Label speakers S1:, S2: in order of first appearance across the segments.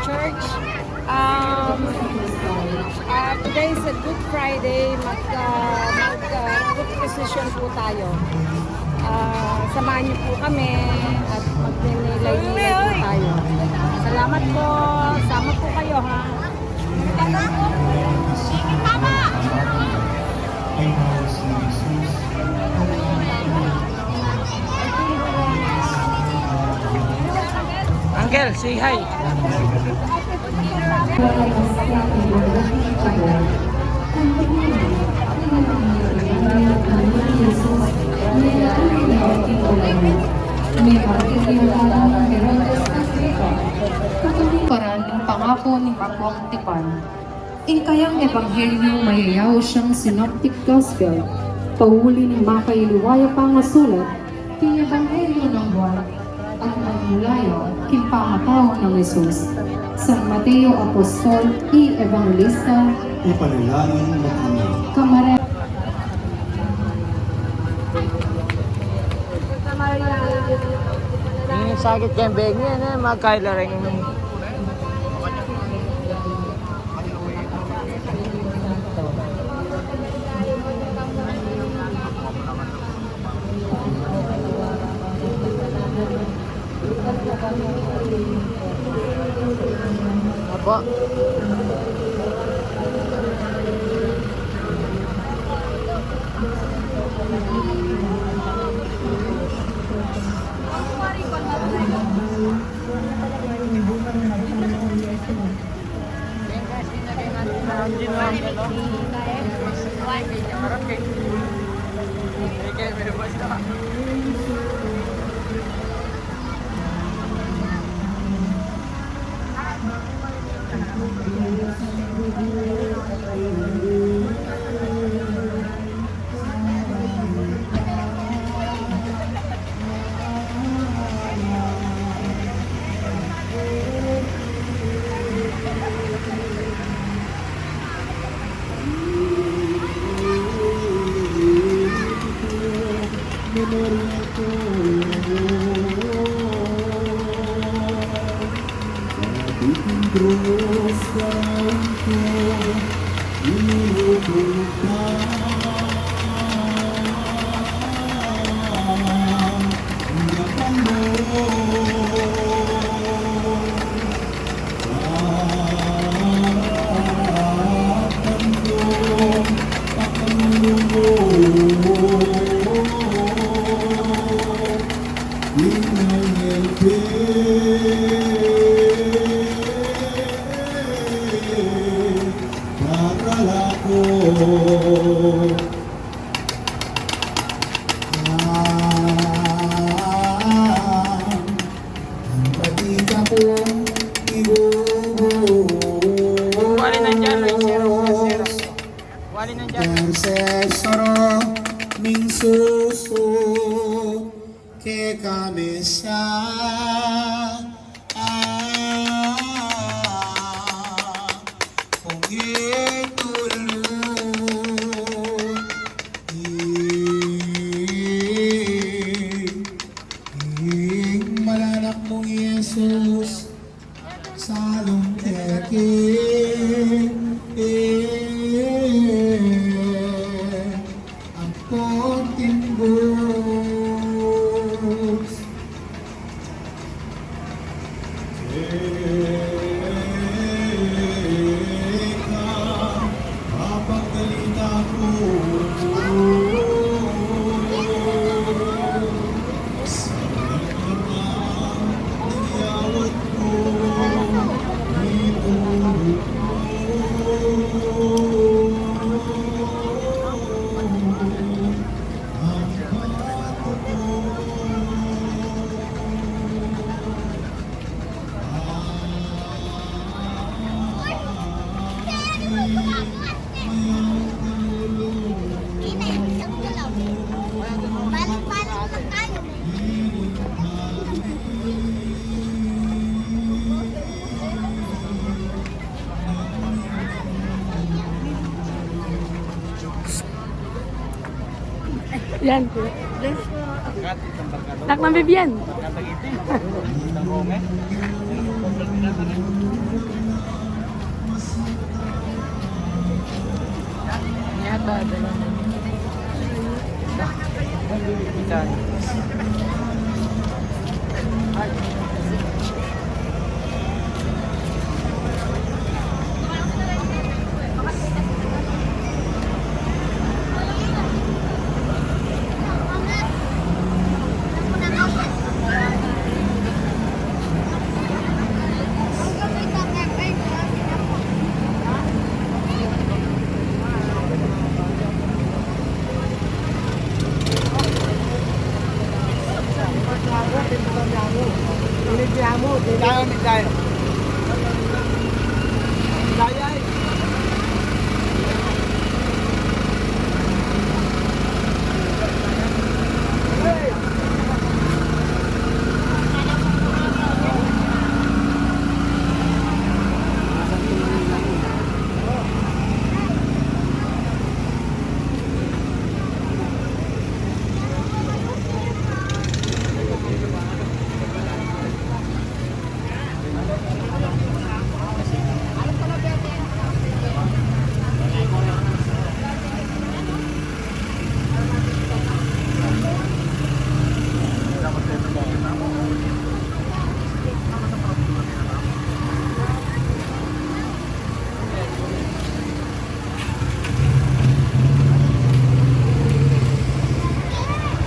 S1: church. Today is a Good Friday. Mag-position po tayo. Samahan niyo po kami at magnilay-nilay po tayo. Salamat po. Sama po kayo, ha? Sige, mama!
S2: Uncle, say hi.
S3: Parang ng pangako ni Pagwang Tipan. Kayang ebanghelyo mayayaw siyang synoptic gospel. Pauli ni Makay Liwaya pangasulat, king ebanghelyo ng buwan at magmulayo king pangatawa ng Jesus. San Mateo Apostol, i-evangelista,
S4: ipanalangin mo kami.
S3: Kamare.
S2: Yung sakit kayong beg niya, magkailaring. Apa?
S1: Yan. Tak ng Vivian.
S2: yata. Ikan.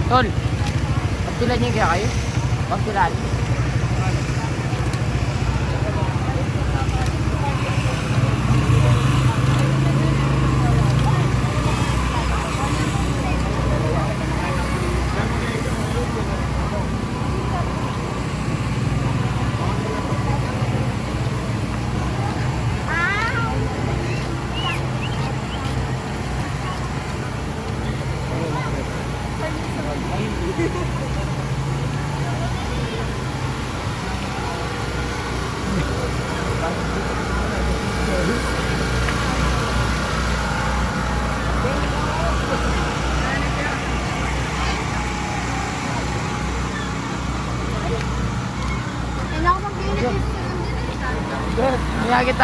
S2: Tol, pagpilan niyo kaya kayo? Pagpilan.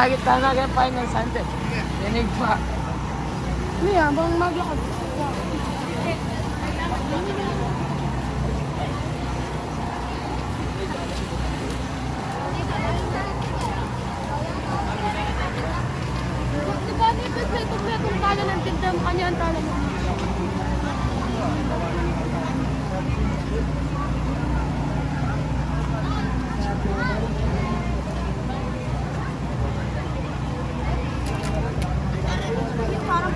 S2: Kita na kaya final Sunday. Dinig pa.
S1: Niya, bang maglakad.
S5: Di ba may kompletong talo ng tinda mo kanya ang talo mo? Parang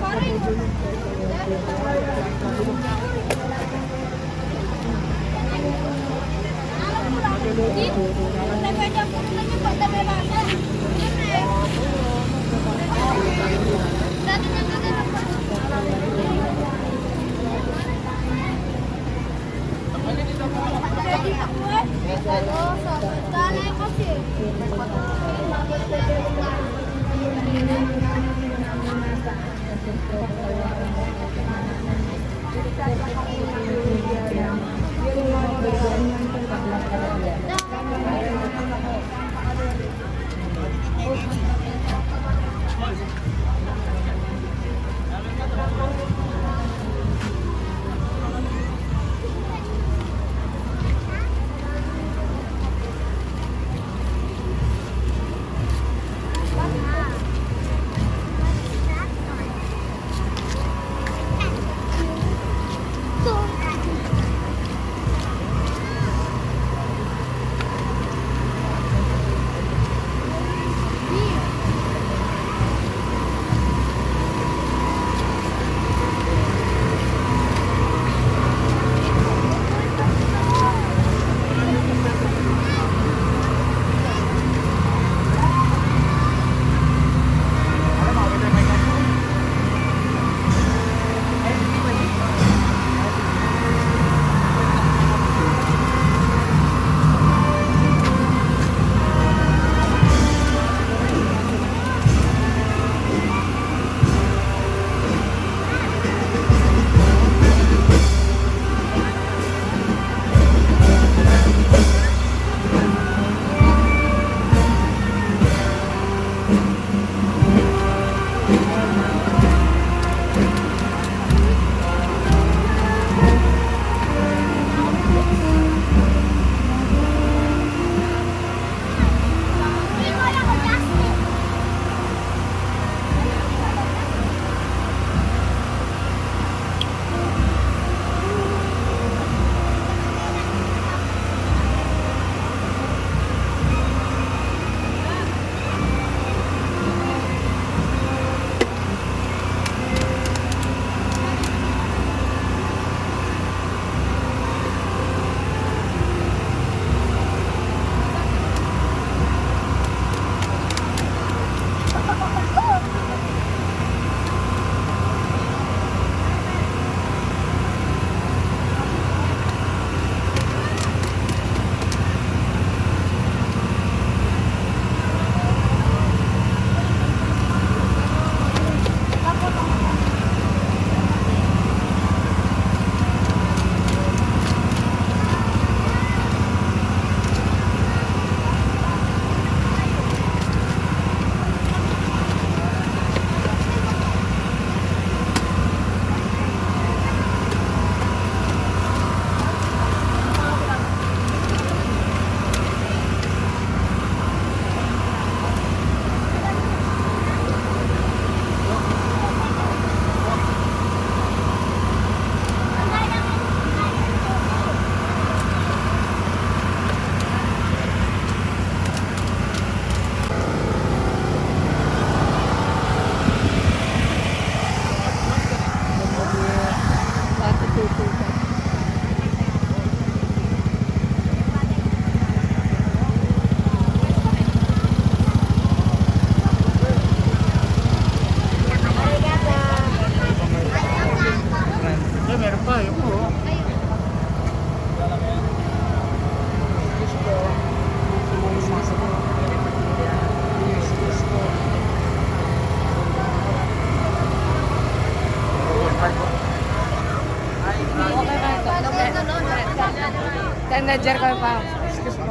S2: Teenager ko pa. Excuse po.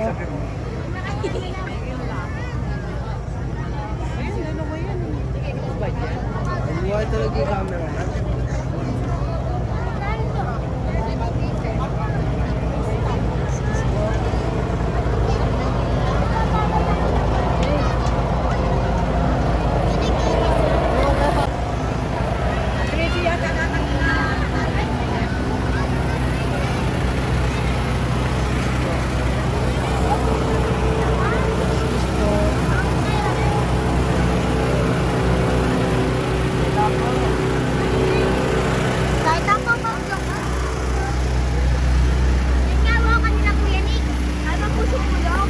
S6: Buhay talaga yung camera na.
S5: Kahit ako mag-vlog ka. Nga mo kanina Kuya Nick. Ay, magpusok-pulok.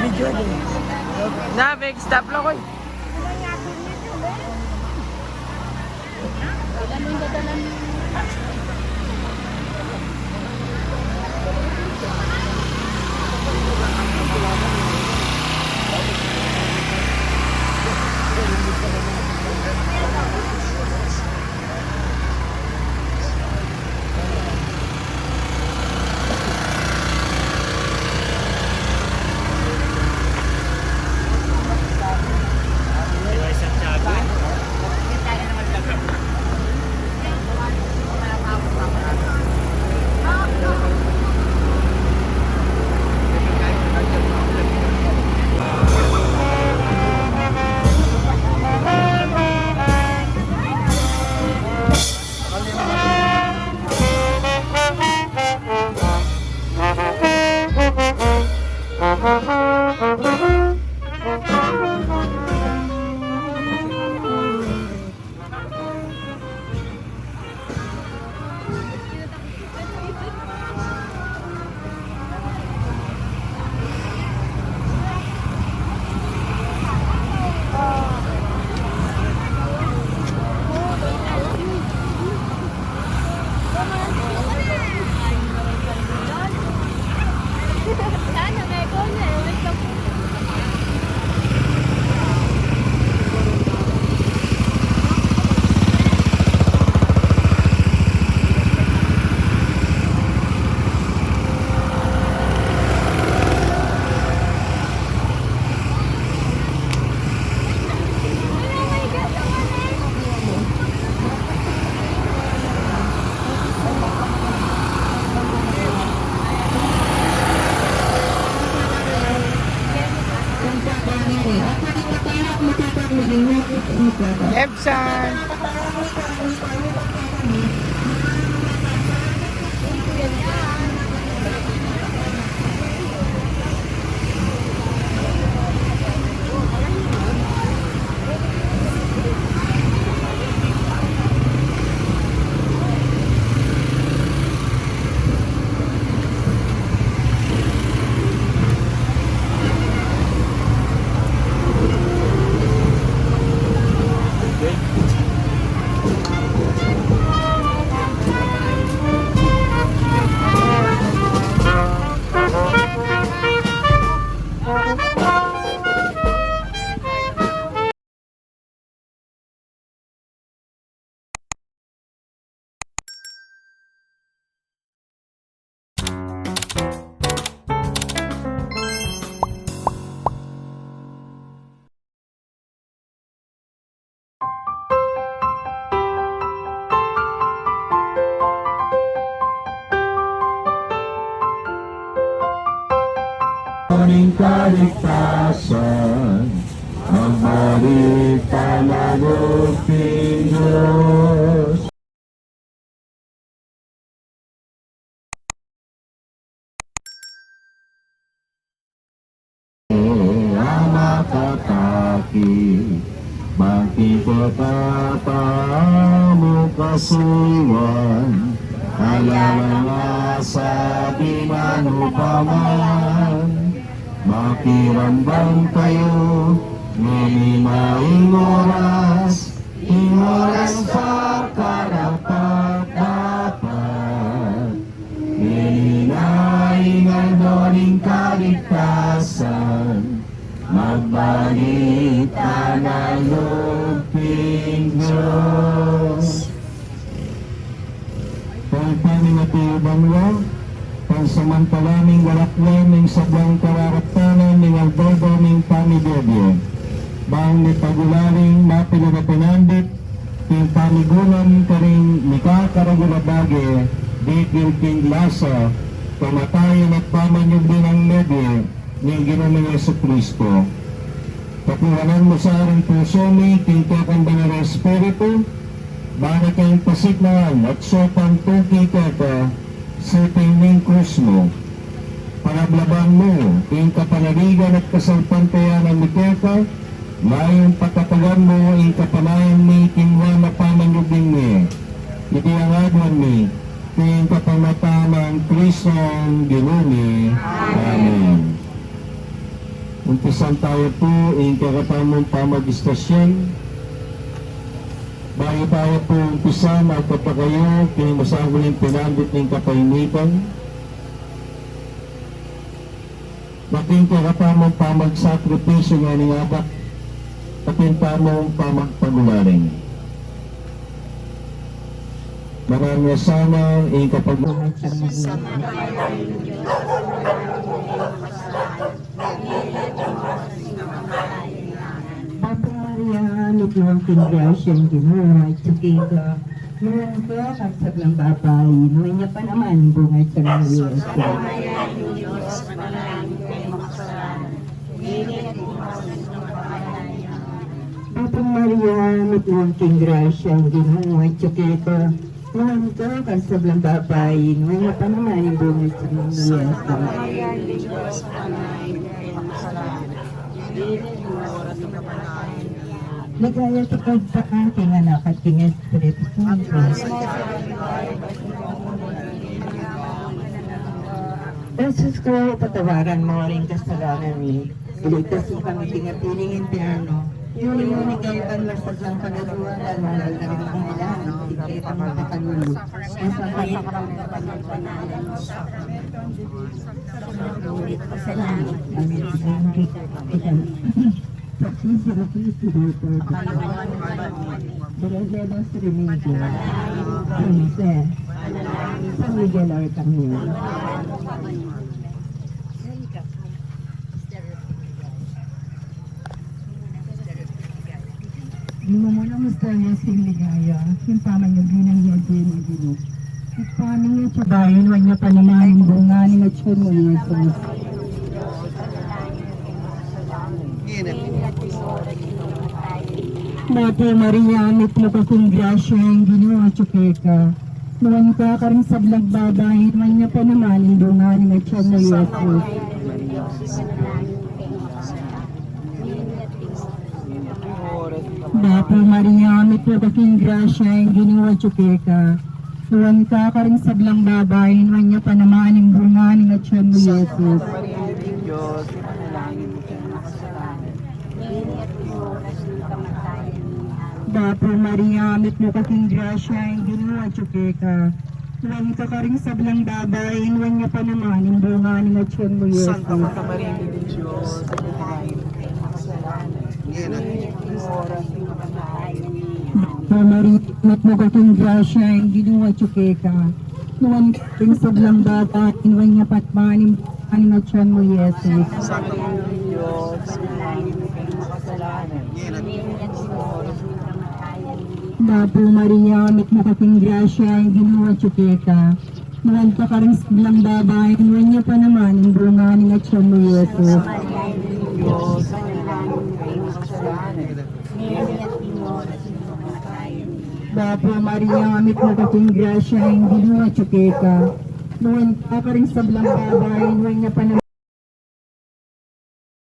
S2: Video din. Nabig, stop lang ko.
S5: Sana may ko na.
S2: Epson.
S7: aming kaligtasan, magbalik palaguting Diyos. Ang makataki, magtipot na pamo. kasuwan, kaya mga sabi man upaman, makiramdam kayo, minimaing oras, oras sa karapat-dapat, hinaing ang doling kaligtasan, magbalik ka ng luping Diyos. Pagpaning at ibangwa, pansamantalaming walakwan ng sabang kararaptanan ng albodo ng pamidobyo. Bang ni pagularing mapilanapanandit, yung pamigunan ka rin mikakaragulabage, dikil king lasa, pamatayan at pamanyog din ang medyo, ng ginamang Yesu Kristo. Pakuhanan mo sa aring puso ni, tingkakan ba ng Espiritu, bakit kayong pasignahan at sopang tuki ka sa tingning krus mo. Panablaban mo, ing kapanaligan at kasalpantayanan ni Keka, mayong patatagan mo, ing kapanayan ni tingwa na pamanyuging ni. Iti ang agwan ni, ing kapamatamang Kristong Ginuni. Amen. Umpisan tayo po, ing kakatamang pamagistasyon. Bago tayo po umpisan at kapakayo, kinimusahan ko ng pinandit ng kapainitan. Baking kakatamang pamagsakripisyo nga ng abak, ating tamang pamagpagularing. Maraming sana ang kapag-umat sa mga
S8: Papa Maria, nagluwang pingrasya ang Ginoo at sukika. Meron ko kagsag ng babay, may niya pa naman bungay sa mga Diyos. Papa Maria, nagluwang pingrasya ang Ginoo at sukika. Meron ko kagsag ng babay, may niya pa naman bungay sa mga Diyos. Ligaya sa pagpakating anak at king Espiritu Santo. Jesus ko, patawaran mo rin kasalanan ni. Iligtas mo kami tingatilingin piano. Yun yung nagayban lasag ng pagkaluwanan mo na rin ang ilan. Sikret ang makakanulu. Ang sa kanya Pagsisi na Cristo dito. Derezedo sa Remigio. San Jose. San Miguel Arcangel. Lumumuna mo sa iyo si Ligaya. Yung pamanyagin ng yadin ng Dino. At paano niya tsabayin, huwag niya panamahin bunganin at siya mo yung Jesus. Mate Maria, amit mo ka kong grasya ang Ginoo at Chukeka. Nuwan ka ka rin sa blagbabahin, man niya pa naman ang dunganin at siya mo Jesus. Mate Maria, amit mo ka kong grasya ang Ginoo at Chukeka. Nuwan ka ka rin sa blagbabahin, man niya pa naman ang dunganin at siya mo Jesus. Dapo Maria, amit mo kaking grasya, ang Ginoo at Chukeka. Nuwan ka ka rin sa blang babay, nuwan niya pa naman, ang bunganin at siyan mo, Jesus.
S6: Santa Maria de Dios,
S8: Dapo Maria, amit mo kaking grasya, ang Ginoo at Chukeka. Nuwan ka rin sa blang babay, nuwan niya pa naman, ang bunganin at siyan mo, Jesus.
S6: Santa Maria de Dios,
S8: Dapo Maria, amit mo kaking grasya, ang Ginoo at Chukeka. Nuwan ka ka rin sa blang babay, nuwan niya pa naman, ang bunganin at siyan mo, Jesus. Dapo Maria, amit mo kaking grasya, ang Ginoo at Chukeka. Nuwan ka rin sa blang babay, nuwan niya pa naman.